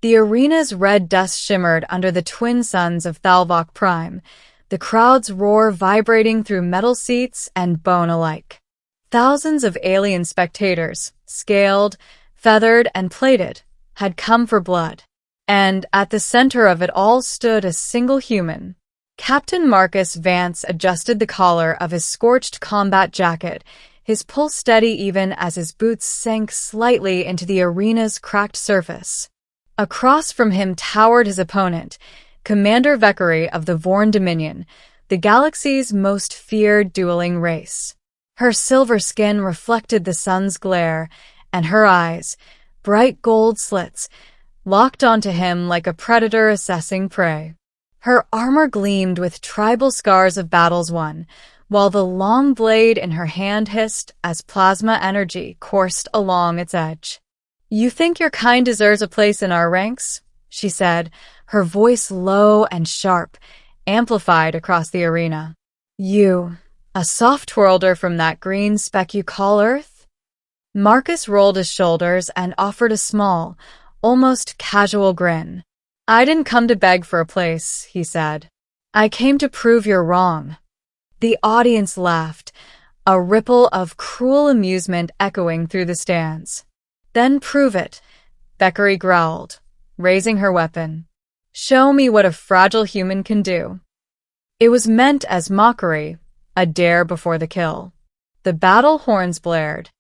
The arena's red dust shimmered under the twin suns of Thalvok Prime, the crowd's roar vibrating through metal seats and bone alike. Thousands of alien spectators, scaled, feathered, and plated, had come for blood. And at the center of it all stood a single human. Captain Marcus Vance adjusted the collar of his scorched combat jacket, his pulse steady even as his boots sank slightly into the arena's cracked surface. Across from him towered his opponent, Commander Vekari of the Vorn Dominion, the galaxy's most feared dueling race. Her silver skin reflected the sun's glare, and her eyes, bright gold slits, locked onto him like a predator assessing prey. Her armor gleamed with tribal scars of battles won, while the long blade in her hand hissed as plasma energy coursed along its edge. "You think your kind deserves a place in our ranks?" she said, her voice low and sharp, amplified across the arena. "You, a soft worlder from that green speck you call Earth?" Marcus rolled his shoulders and offered a small, almost casual grin. "I didn't come to beg for a place," he said. "I came to prove you're wrong." The audience laughed, a ripple of cruel amusement echoing through the stands. "Then prove it," Vekari growled, raising her weapon. "Show me what a fragile human can do." It was meant as mockery, a dare before the kill. The battle horns blared.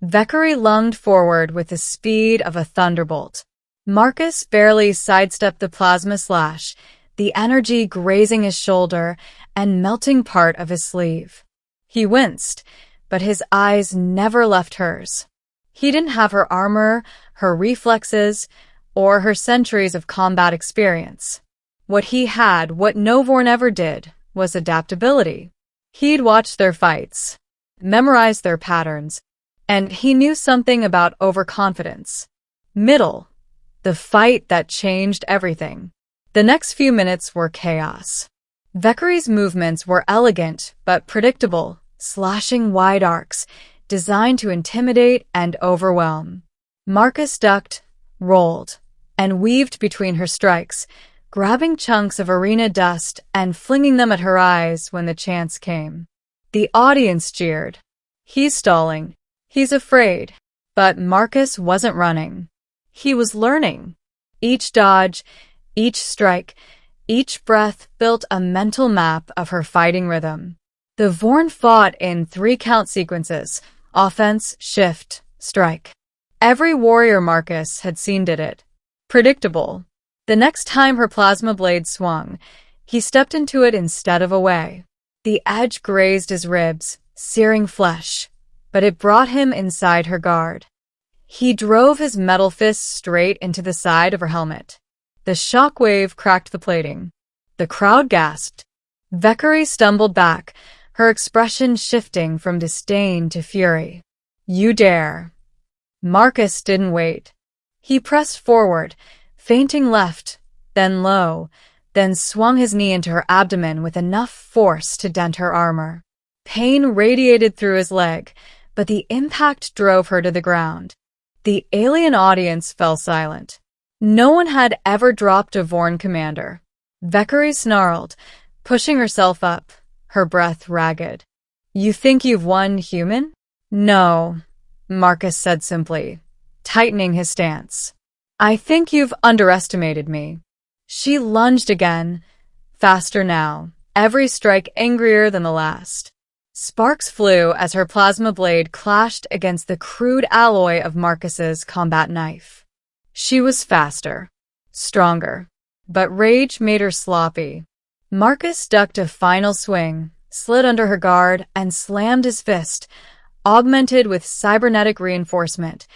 Vekari lunged forward with the speed of a thunderbolt. Marcus barely sidestepped the plasma slash, the energy grazing his shoulder and melting part of his sleeve. He winced, but his eyes never left hers. He didn't have her armor, her reflexes, or her centuries of combat experience. What he had, what no Vorn ever did, was adaptability. He'd watched their fights, memorized their patterns, and he knew something about overconfidence. Middle, the fight that changed everything. The next few minutes were chaos. Vekari's movements were elegant but predictable, slashing wide arcs, designed to intimidate and overwhelm. Marcus ducked, rolled, and weaved between her strikes, grabbing chunks of arena dust and flinging them at her eyes when the chance came. The audience jeered. "He's stalling. He's afraid." But Marcus wasn't running. He was learning. Each dodge, each strike, each breath built a mental map of her fighting rhythm. The Vorn fought in 3-count sequences: offense, shift, strike. Every warrior Marcus had seen did it. Predictable. The next time her plasma blade swung, he stepped into it instead of away. The edge grazed his ribs, searing flesh, but it brought him inside her guard. He drove his metal fist straight into the side of her helmet. The shockwave cracked the plating. The crowd gasped. Vekari stumbled back, her expression shifting from disdain to fury. "You dare." Marcus didn't wait. He pressed forward, feinting left, then low, then swung his knee into her abdomen with enough force to dent her armor. Pain radiated through his leg, but the impact drove her to the ground. The alien audience fell silent. No one had ever dropped a Vorn commander. Vekari snarled, pushing herself up, her breath ragged. "You think you've won, human?" "No," Marcus said simply, tightening his stance. "I think you've underestimated me." She lunged again, faster now, every strike angrier than the last. Sparks flew as her plasma blade clashed against the crude alloy of Marcus's combat knife. She was faster, stronger, but rage made her sloppy. Marcus ducked a final swing, slid under her guard, and slammed his fist, augmented with cybernetic reinforcement,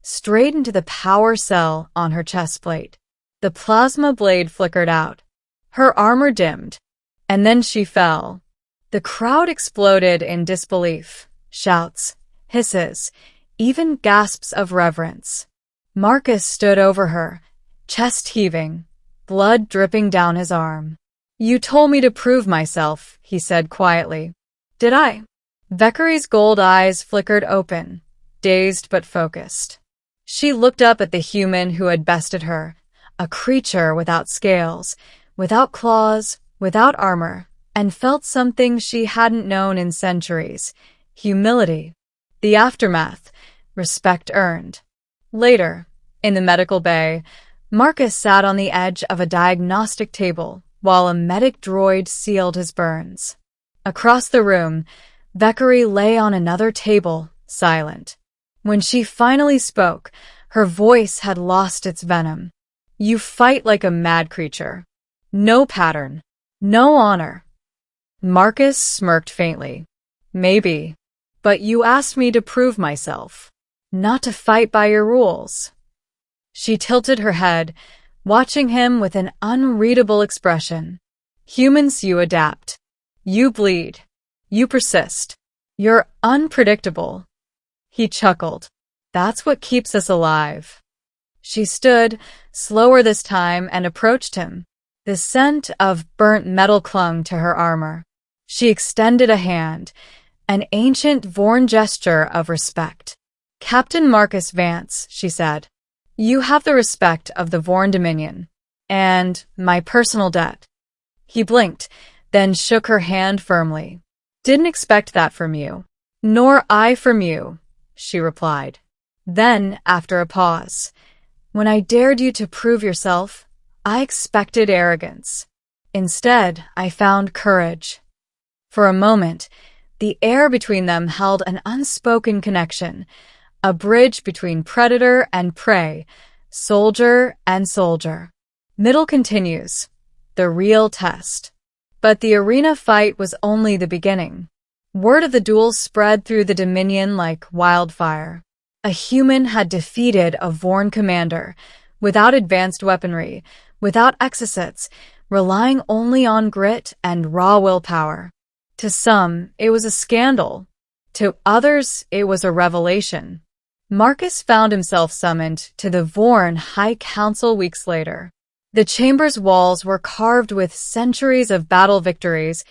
straight into the power cell on her chest plate. The plasma blade flickered out. Her armor dimmed, and then she fell. The crowd exploded in disbelief, shouts, hisses, even gasps of reverence. Marcus stood over her, chest heaving, blood dripping down his arm. "You told me to prove myself," he said quietly. "Did I?" Vekari's gold eyes flickered open, dazed but focused. She looked up at the human who had bested her, a creature without scales, without claws, without armor, and felt something she hadn't known in centuries: humility. The aftermath: respect earned. Later, in the medical bay, Marcus sat on the edge of a diagnostic table while a medic droid sealed his burns. Across the room, Vekari lay on another table, silent. When she finally spoke, her voice had lost its venom. "You fight like a mad creature. No pattern. No honor." Marcus smirked faintly. "Maybe. But you asked me to prove myself, not to fight by your rules." She tilted her head, watching him with an unreadable expression. "Humans, you adapt. You bleed. You persist. You're unpredictable." He chuckled. "That's what keeps us alive." She stood, slower this time, and approached him. The scent of burnt metal clung to her armor. She extended a hand, an ancient Vorn gesture of respect. "Captain Marcus Vance," she said, "you have the respect of the Vorn Dominion, and my personal debt." He blinked, then shook her hand firmly. "Didn't expect that from you." "Nor I from you," she replied. Then, after a pause, "When I dared you to prove yourself, I expected arrogance. Instead, I found courage." For a moment, the air between them held an unspoken connection, a bridge between predator and prey, soldier and soldier. Middle continues, the real test. But the arena fight was only the beginning. Word of the duel spread through the Dominion like wildfire. A human had defeated a Vorn commander, without advanced weaponry, without exocets, relying only on grit and raw willpower. To some, it was a scandal. To others, it was a revelation. Marcus found himself summoned to the Vorn High Council weeks later. The chamber's walls were carved with centuries of battle victories,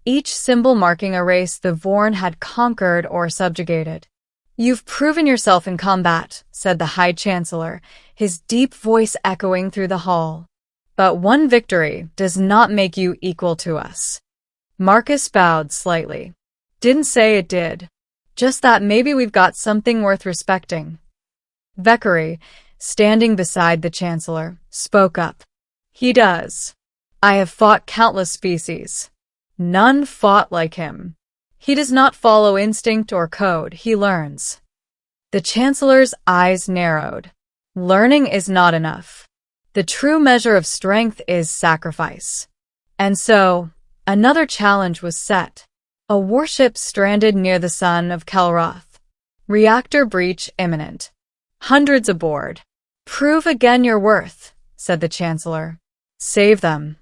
each symbol marking a race the Vorn had conquered or subjugated. "You've proven yourself in combat," said the High Chancellor, his deep voice echoing through the hall. "But one victory does not make you equal to us." Marcus bowed slightly. "Didn't say it did. Just that maybe we've got something worth respecting." Vekari, standing beside the Chancellor, spoke up. "He does. I have fought countless species. None fought like him. He does not follow instinct or code, he learns." The Chancellor's eyes narrowed. Learning is not enough. The true measure of strength is sacrifice. And so, another challenge was set. A warship stranded near the sun of Kelroth. Reactor breach imminent. Hundreds aboard. "Prove again your worth," said the Chancellor. "Save them."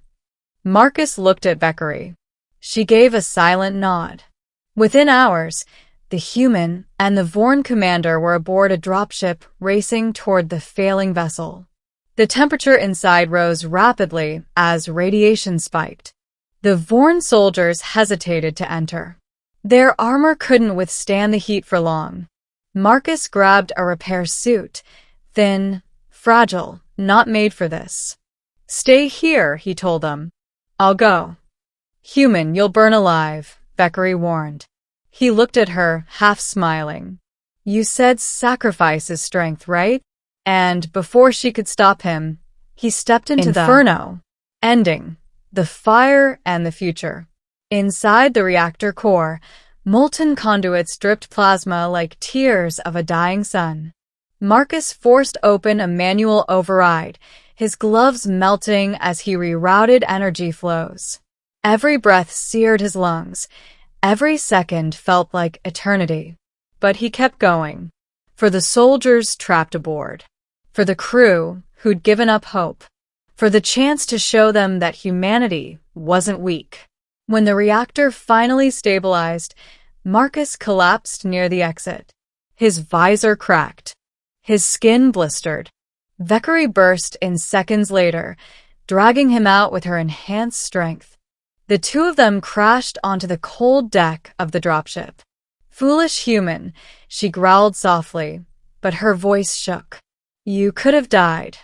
Marcus looked at Vekari. She gave a silent nod. Within hours, the human and the Vorn commander were aboard a dropship racing toward the failing vessel. The temperature inside rose rapidly as radiation spiked. The Vorn soldiers hesitated to enter. Their armor couldn't withstand the heat for long. Marcus grabbed a repair suit, thin, fragile, not made for this. "Stay here," he told them. "I'll go." "Human, you'll burn alive," Vekari warned. He looked at her, half smiling. "You said sacrifice is strength, right?" And before she could stop him, he stepped into the inferno, ending the fire and the future. Inside the reactor core, molten conduits dripped plasma like tears of a dying sun. Marcus forced open a manual override, his gloves melting as he rerouted energy flows. Every breath seared his lungs. Every second felt like eternity. But he kept going. For the soldiers trapped aboard. For the crew who'd given up hope. For the chance to show them that humanity wasn't weak. When the reactor finally stabilized, Marcus collapsed near the exit. His visor cracked. His skin blistered. Vekari burst in seconds later, dragging him out with her enhanced strength. The two of them crashed onto the cold deck of the dropship. "Foolish human," she growled softly, but her voice shook. "You could have died."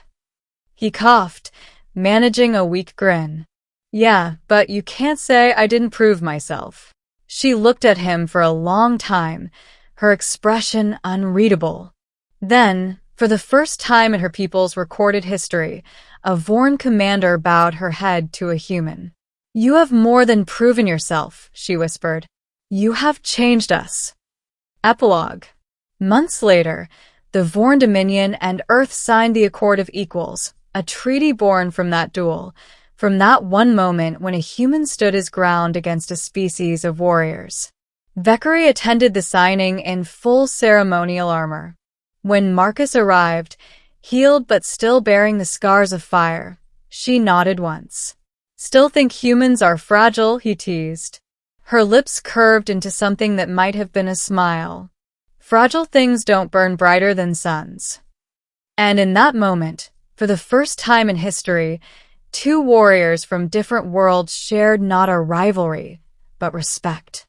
He coughed, managing a weak grin. Yeah, but you can't say I didn't prove myself. She looked at him for a long time, her expression unreadable. Then, for the first time in her people's recorded history, a Vorn commander bowed her head to a human. You have more than proven yourself, she whispered. You have changed us. Epilogue. Months later, the Vorn Dominion and Earth signed the Accord of Equals, a treaty born from that duel, from that one moment when a human stood his ground against a species of warriors. Vekari attended the signing in full ceremonial armor. When Marcus arrived, healed but still bearing the scars of fire, she nodded once. Still think humans are fragile, he teased. Her lips curved into something that might have been a smile. Fragile things don't burn brighter than suns. And in that moment, for the first time in history, two warriors from different worlds shared not a rivalry, but respect.